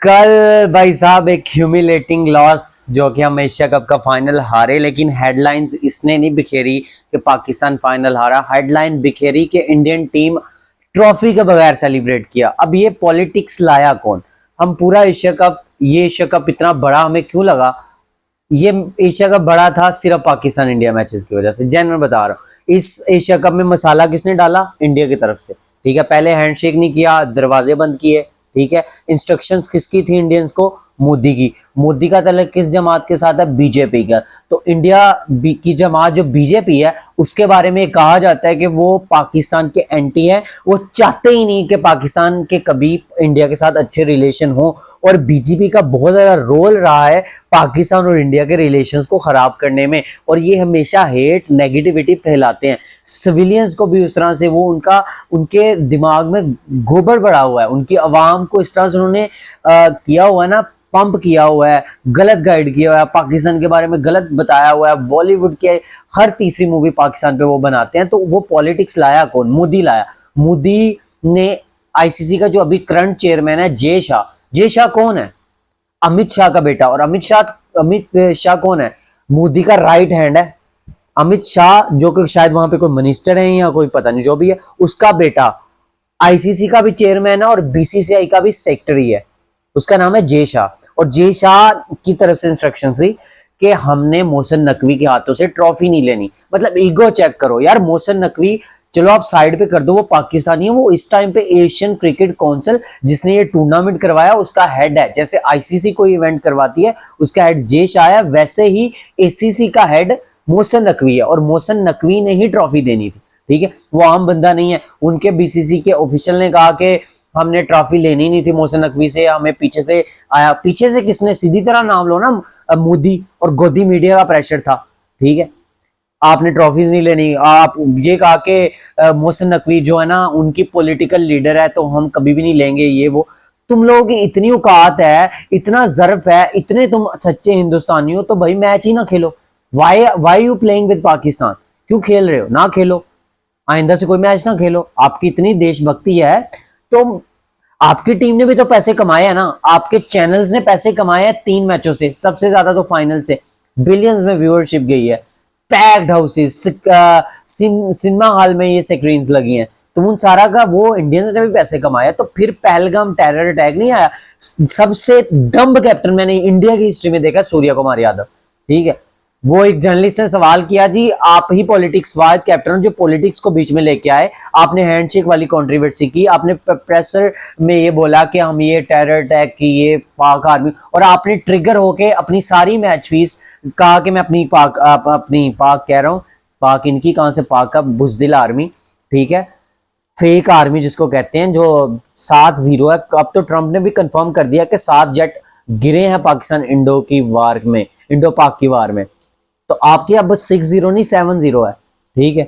कल भाई साहब एक ह्यूमिलेटिंग लॉस, जो कि हम एशिया कप का फाइनल हारे। लेकिन हेडलाइंस इसने नहीं बिखेरी कि पाकिस्तान फाइनल हारा, हेडलाइन बिखेरी कि इंडियन टीम ट्रॉफी के बगैर सेलिब्रेट किया। अब ये पॉलिटिक्स लाया कौन? हम पूरा एशिया कप, ये एशिया कप इतना बड़ा हमें क्यों लगा? ये एशिया कप बड़ा था सिर्फ पाकिस्तान इंडिया मैचेस की वजह से। जनरल बता रहा हूँ, इस एशिया कप में मसाला किसने डाला? इंडिया की तरफ से। ठीक है, पहले हैंडशेक नहीं किया, दरवाजे बंद किए। ठीक है, इंस्ट्रक्शंस किसकी थी इंडियंस को? मोदी की। मोदी का तल्लुक किस जमात के साथ है? बीजेपी का। तो इंडिया की जमात जो बीजेपी है, उसके बारे में कहा जाता है कि वो पाकिस्तान के एंटी है। वो चाहते ही नहीं कि पाकिस्तान के कभी इंडिया के साथ अच्छे रिलेशन हो। और बीजेपी का बहुत ज्यादा रोल रहा है पाकिस्तान और इंडिया के रिलेशंस को खराब करने में। और ये हमेशा हेट, नेगेटिविटी फैलाते हैं सिविलियंस को भी। उस तरह से वो उनके दिमाग में गोबर बढ़ा हुआ है। उनकी आवाम को इस तरह से उन्होंने किया हुआ है ना, पंप किया हुआ है, गलत गाइड किया हुआ है, पाकिस्तान के बारे में गलत बताया हुआ है। बॉलीवुड के हर तीसरी मूवी पाकिस्तान पे वो बनाते हैं। तो वो पॉलिटिक्स लाया कौन? मोदी लाया। मोदी ने आईसीसी का जो अभी करंट चेयरमैन है जय शाह। जय शाह कौन है? अमित शाह का बेटा। और अमित शाह कौन है? मोदी का राइट हैंड है। अमित शाह जो कि शायद वहां पे कोई मिनिस्टर है या कोई पता नहीं, जो भी है, उसका बेटा आईसीसी का भी चेयरमैन है और बीसीसीआई का भी सेक्रेटरी है। उसका नाम है जय शाह। और जय शाह की तरफ से इंस्ट्रक्शन थी कि हमने मोहसिन नकवी के हाथों से ट्रॉफी नहीं लेनी। मतलब ईगो चेक करो यार। मोहसिन नकवी चलो आप साइड पे कर दो, वो पाकिस्तानी है। वो इस टाइम पे एशियन क्रिकेट काउंसिल जिसने ये टूर्नामेंट करवाया उसका हेड है। जैसे आईसीसी कोई इवेंट करवाती है उसका हेड जय शाह है, वैसे ही एसीसी का हेड मोहसिन नकवी है। और मोहसिन नकवी ने ही ट्रॉफी देनी थी। ठीक है, वो आम बंदा नहीं है। उनके बीसीसी के ऑफिशियल ने कहा कि हमने ट्रॉफी लेनी नहीं थी मोहसिन नकवी से, हमें पीछे से आया। पीछे से किसने? सीधी तरह नाम लो ना, मोदी और गोदी मीडिया का प्रेशर था। ठीक है, आपने ट्रॉफीज नहीं लेनी। आप ये कहा कि मोहसिन नकवी जो है ना उनकी पॉलिटिकल लीडर है, तो हम कभी भी नहीं लेंगे ये वो। तुम लोगों की इतनी औकात है, इतना जर्फ है, इतने तुम सच्चे हिंदुस्तानी हो, तो भाई मैच ही ना खेलो। Why you playing with Pakistan? क्यों खेल रहे हो? ना खेलो, आइंदा से कोई मैच ना खेलो। आपकी इतनी देशभक्ति है तो आपकी टीम ने भी तो पैसे कमाए हैं ना। आपके चैनल्स ने पैसे कमाए हैं 3 मैचों से, सबसे ज्यादा तो फाइनल से। बिलियंस में व्यूअरशिप गई है, पैक्ड हाउसेस, सिनेमा हॉल में ये स्क्रीन्स लगी हैं। तो उन सारा का वो इंडियंस ने भी पैसे कमाए। तो फिर पहलगाम टेरर अटैक नहीं आया? सबसे डम्ब कैप्टन मैंने इंडिया की हिस्ट्री में देखा, सूर्य कुमार यादव। ठीक है, वो एक जर्नलिस्ट ने सवाल किया, जी आप ही पॉलिटिक्स वाद कैप्टन जो पॉलिटिक्स को बीच में लेके आए, आपने हैंडशेक वाली कंट्रोवर्सी की, आपने प्रेसर में ये बोला कि हम ये टेरर अटैक की, ये पाक आर्मी, और आपने ट्रिगर होके अपनी सारी मैच फीस कहा कि मैं अपनी पाक कह रहा हूँ, पाक इनकी कहां से पाक का बुजदिल आर्मी। ठीक है, फेक आर्मी जिसको कहते हैं, जो 7-0 है। अब तो ट्रंप ने भी कंफर्म कर दिया कि 7 जेट गिरे हैं पाकिस्तान इंडो पाक की वार में। तो आपकी अब 6-0 नहीं 7-0 है। ठीक है,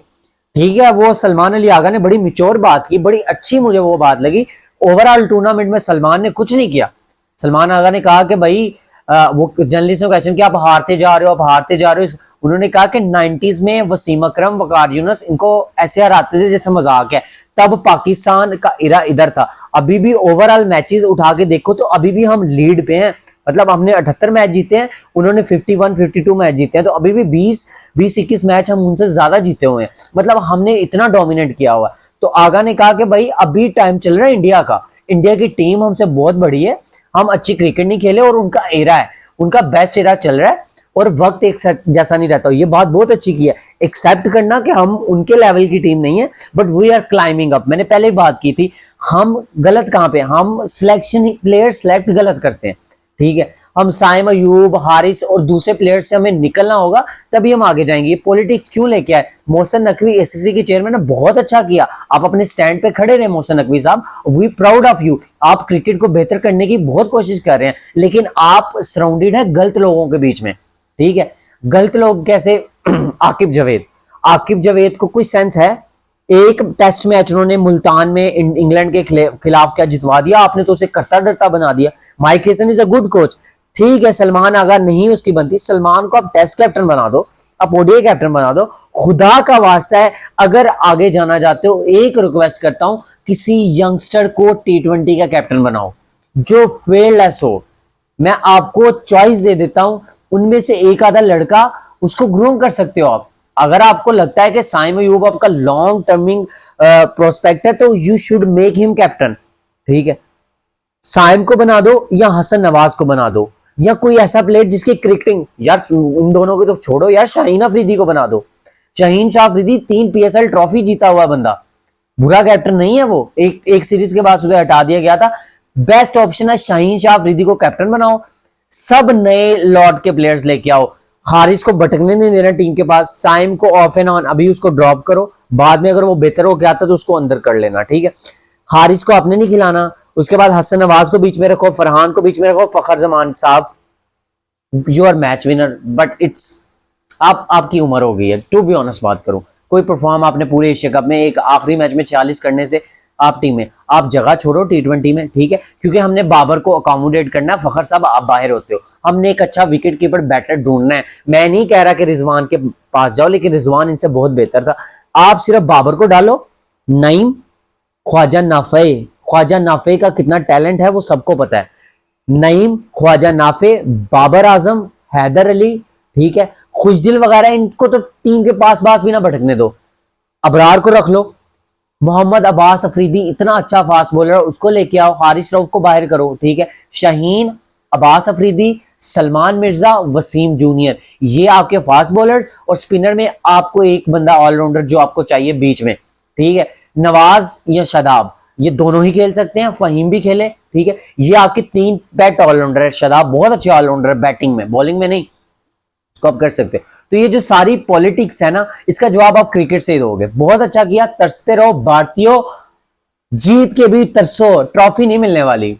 ठीक है। वो सलमान अली आगा ने बड़ी मिच्योर बात की, बड़ी अच्छी मुझे वो बात लगी। ओवरऑल टूर्नामेंट में सलमान ने कुछ नहीं किया। सलमान आगा ने कहा कि भाई वो जर्नलिस्ट ने क्वेश्चन किया, आप हारते जा रहे हो, आप हारते जा रहे हो। उन्होंने कहा कि 90s में वसीम अकरम, वकार यूनुस इनको ऐसे हराते थे जैसे मजाक है। तब पाकिस्तान का इरा इधर था। अभी भी ओवरऑल मैचेस उठा के देखो तो अभी भी हम लीड पे हैं। मतलब हमने 78 मैच जीते हैं, उन्होंने 51-52 मैच जीते हैं। तो अभी भी 20-21 मैच हम उनसे ज्यादा जीते हुए हैं। मतलब हमने इतना डोमिनेट किया हुआ है। तो आगा ने कहा कि भाई अभी टाइम चल रहा है इंडिया का, इंडिया की टीम हमसे बहुत बड़ी है, हम अच्छी क्रिकेट नहीं खेले और उनका एरा है, उनका बेस्ट एरा चल रहा है और वक्त एक जैसा नहीं रहता। ये बात बहुत अच्छी की है, एक्सेप्ट करना कि हम उनके लेवल की टीम नहीं है, but we are climbing up. मैंने पहले बात की थी, हम गलत कहां पे? हम सिलेक्शन, प्लेयर सेलेक्ट गलत करते हैं। ठीक है, हम साइम अयूब, हारिस और दूसरे प्लेयर से हमें निकलना होगा, तभी हम आगे जाएंगे। ये पॉलिटिक्स क्यों लेके आए? मोहसिन नकवी एसीसी के चेयरमैन ने बहुत अच्छा किया, आप अपने स्टैंड पे खड़े रहे मोहसिन नकवी साहब, वी प्राउड ऑफ यू। आप क्रिकेट को बेहतर करने की बहुत कोशिश कर रहे हैं, लेकिन आप सराउंडेड है गलत लोगों के बीच में। ठीक है, गलत लोग कैसे? आकिब जावेद को कोई सेंस है? एक टेस्ट मैच उन्होंने मुल्तान में इंग्लैंड के खिलाफ क्या जितवा दिया, आपने तो उसे करता डरता बना दिया। Mike Hesson is a good coach. ठीक है, सलमान आगा नहीं उसकी बनती, सलमान को आप टेस्ट कैप्टन बना दो, आप ओडीआई कैप्टन बना दो। खुदा का वास्ता है, अगर आगे जाना चाहते हो, एक रिक्वेस्ट करता हूं, किसी यंगस्टर को T20 का कैप्टन बनाओ। जो फेयरलेस हो। मैं आपको चॉइस दे देता हूं, उनमें से एक आधा लड़का उसको ग्रूम कर सकते हो आप। अगर आपको लगता है कि साइम अयूब आपका लॉन्ग टर्मिंग प्रोस्पेक्ट है तो you should make him captain. ठीक है, साइम को बना दो या हसन नवाज को बना दो, या कोई ऐसा प्लेयर जिसकी क्रिकेटिंग, यार उन दोनों को तो छोड़ो यार, शाहीन अफरीदी को बना दो। शाहीन शाह अफरीदी 3 PSL ट्रॉफी जीता हुआ बंदा, बुरा कैप्टन नहीं है वो। एक सीरीज के बाद उसे हटा दिया गया था। बेस्ट ऑप्शन है शाहीन शाह अफरीदी को कैप्टन बनाओ, सब नए लॉर्ड के प्लेयर्स लेके आओ। हारिस को भटकने नहीं देना टीम के पास, साइम को ऑफ एंड ऑन अभी उसको ड्रॉप करो, बाद में अगर वो बेहतर हो गया था तो उसको अंदर कर लेना। ठीक है, हारिस को आपने नहीं खिलाना। उसके बाद हसन नवाज को बीच में रखो, फरहान को बीच में रखो, फखर जमान साहब you are match winner, but it's आपकी उम्र हो गई है। टू बी ऑनेस्ट बात करूं, कोई परफॉर्म आपने पूरे एशिया कप में एक आखिरी मैच में 46 करने से आप टीम में, आप जगह छोड़ो T20 में। ठीक है, क्योंकि हमने बाबर को अकोमोडेट करना है। फखर साहब आप बाहर होते हो, हमने एक अच्छा विकेट कीपर बैटर ढूंढना है। मैं नहीं कह रहा कि रिजवान के पास जाओ, लेकिन रिजवान इनसे बहुत बेहतर था। आप सिर्फ बाबर को डालो, नईम, ख्वाजा नाफे का कितना टैलेंट है वो सबको पता है। नईम, ख्वाजा नाफे, बाबर आजम, हैदर अली, ठीक है, खुशदिल वगैरह, इनको तो टीम के पास भी ना भटकने दो। अबरार को रख लो, मोहम्मद अब्बास अफरीदी इतना अच्छा फास्ट बॉलर है, उसको लेके आओ। हारिस रऊफ को बाहर करो। ठीक है, शाहीन, अब्बास अफरीदी, सलमान मिर्जा, वसीम जूनियर, ये आपके फास्ट बॉलर। और स्पिनर में आपको एक बंदा ऑलराउंडर जो आपको चाहिए बीच में। ठीक है, नवाज या शादाब, ये दोनों ही खेल सकते हैं, फहीम भी खेले। ठीक है, ये आपके 3 बेस्ट ऑलराउंडर है। शादाब बहुत अच्छे ऑलराउंडर है बैटिंग में, बॉलिंग में नहीं, इसको आप कर सकते हो। तो ये जो सारी पॉलिटिक्स है ना, इसका जवाब आप क्रिकेट से ही दोगे। बहुत अच्छा किया, तरसते रहो भारतीयों, जीत के भी तरसो, ट्रॉफी नहीं मिलने वाली।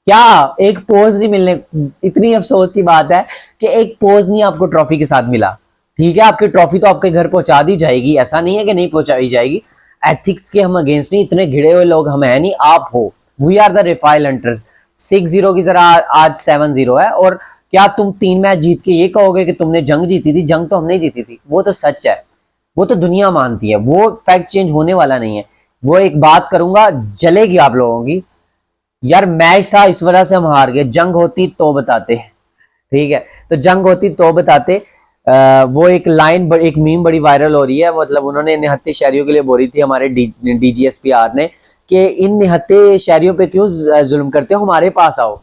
क्या एक पोज नहीं मिलने, इतनी अफसोस की बात है कि एक पोज नहीं आपको ट्रॉफी के साथ मिला। ठीक है, आपकी ट्रॉफी तो आपके घर पहुंचा दी जाएगी, ऐसा नहीं है कि नहीं पहुंचाई जाएगी। एथिक्स के हम अगेंस्ट नहीं, इतने घिरे हुए लोग हम है नहीं, आप हो। We are the rifle hunters. 6-0 की जरा आज 7-0 है, और क्या तुम 3 मैच जीत के ये कहोगे कि तुमने जंग जीती थी? जंग तो हमने जीती थी, वो तो सच है, वो तो दुनिया मानती है, वो फैक्ट चेंज होने वाला नहीं है। वो एक बात करूंगा, जलेगी आप लोगों की, यार मैच था इस वजह से हम हार गए, जंग होती तो बताते। ठीक है, तो जंग होती तो बताते। वो एक लाइन, एक मीम बड़ी वायरल हो रही है, मतलब उन्होंने निहत्ते शहरियों के लिए बोली थी हमारे DGSP ने, कि इन निहत्ते शहरियों पे क्यों जुल्म करते हो, हमारे पास आओ।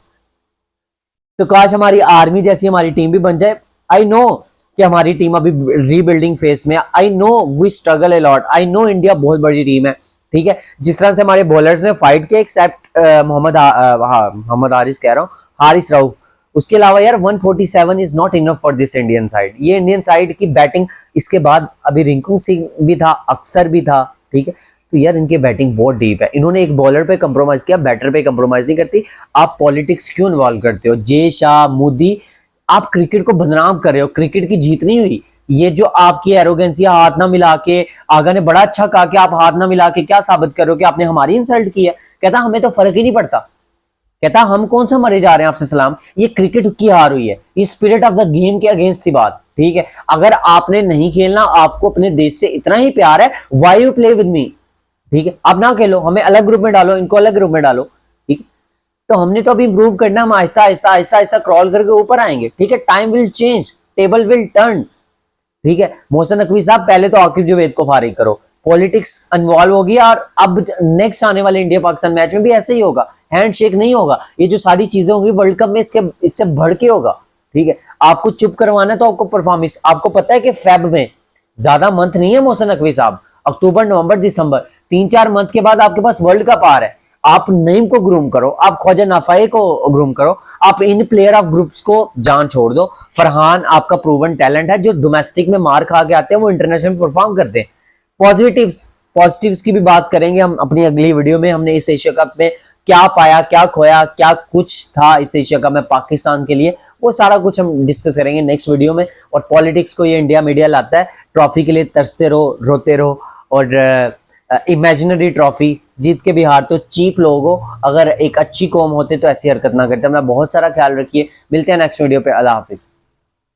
तो काश हमारी आर्मी जैसी हमारी टीम भी बन जाए। आई नो कि हमारी टीम अभी रीबिल्डिंग फेज में, I know we struggle a lot, I know India बहुत बड़ी टीम है। ठीक है, जिस तरह से हमारे बॉलर्स ने फाइट किया, एक्सेप्ट मोहम्मद हारिस कह रहा हूँ, हारिस रऊफ, उसके अलावा यार 147 is not enough for this Indian side. ये इंडियन साइड की बैटिंग, इसके बाद अभी रिंकू सिंह भी था, अक्सर भी था। ठीक है, तो यार इनकी बैटिंग बहुत डीप है। इन्होंने एक बॉलर पे कंप्रोमाइज किया, बैटर पे कंप्रोमाइज नहीं करती। आप पॉलिटिक्स क्यों इन्वॉल्व करते हो? जय शाह, मोदी, आप क्रिकेट को बदनाम कर रहे हो। क्रिकेट की जीत नहीं हुई, ये जो आपकी एरोगेंसी, हाथ ना मिला के, आगा ने बड़ा अच्छा कहा कि आप हाथ ना मिला के क्या साबित कर रहे हो कि आपने हमारी इंसल्ट की है। कहता हमें तो फर्क ही नहीं पड़ता, कहता हम कौन सा मरे जा रहे हैं आपसे सलाम। ये क्रिकेट की हार हुई है, इस स्पिरिट ऑफ द गेम के अगेंस्ट थी बात। ठीक है, अगर आपने नहीं खेलना, आपको अपने देश से इतना ही प्यार है, why you play with me? ठीक है, आप ना खेलो, हमें अलग ग्रुप में डालो, इनको अलग ग्रुप में डालो। ठीक है, तो हमने तो अभी इंप्रूव करना, हम आहिस्ता आहिस्ता आहिस्ता आहिस्ता क्रॉल करके ऊपर आएंगे। ठीक है, time will change, table will turn. ठीक है, मोहसिन नकवी साहब पहले तो आकिब जावेद को फारिग करो, पॉलिटिक्स इन्वॉल्व होगी, और अब नेक्स्ट आने वाले इंडिया पाकिस्तान मैच में भी ऐसे ही होगा, हैंडशेक नहीं होगा। ये जो सारी चीजें होंगी वर्ल्ड कप में, इससे बढ़ के होगा। ठीक है, आपको चुप करवाना है तो आपको परफॉर्मेंस, आपको पता है कि फेब में ज्यादा मंथ नहीं है मोहसिन नकवी साहब, अक्टूबर, नवंबर, दिसंबर, 3-4 मंथ के बाद आपके पास वर्ल्ड कप आ रहा है। आप नईम को ग्रूम करो, आप ख्वाजा नाफाए को ग्रूम करो, आप इन प्लेयर ऑफ ग्रुप्स को जान छोड़ दो। फरहान आपका प्रूवन टैलेंट है, जो डोमेस्टिक में मार खा के आते हैं वो इंटरनेशनल में परफॉर्म करते हैं। पॉजिटिव्स की भी बात करेंगे हम अपनी अगली वीडियो में। हमने इस एशिया कप में क्या पाया, क्या खोया, क्या कुछ था इस एशिया कप में पाकिस्तान के लिए, वो सारा कुछ हम डिस्कस करेंगे नेक्स्ट वीडियो में। और पॉलिटिक्स को ये इंडिया मीडिया लाता है, ट्रॉफी के लिए तरसते रहो, रोते रहो, और इमेजिनरी ट्रॉफी जीत के भी हार तो चीप लोग हो। अगर एक अच्छी कौम होते तो ऐसी हरकत ना करते। अपना बहुत सारा ख्याल रखिए, मिलते हैं नेक्स्ट वीडियो पे। अल्लाह हाफिज।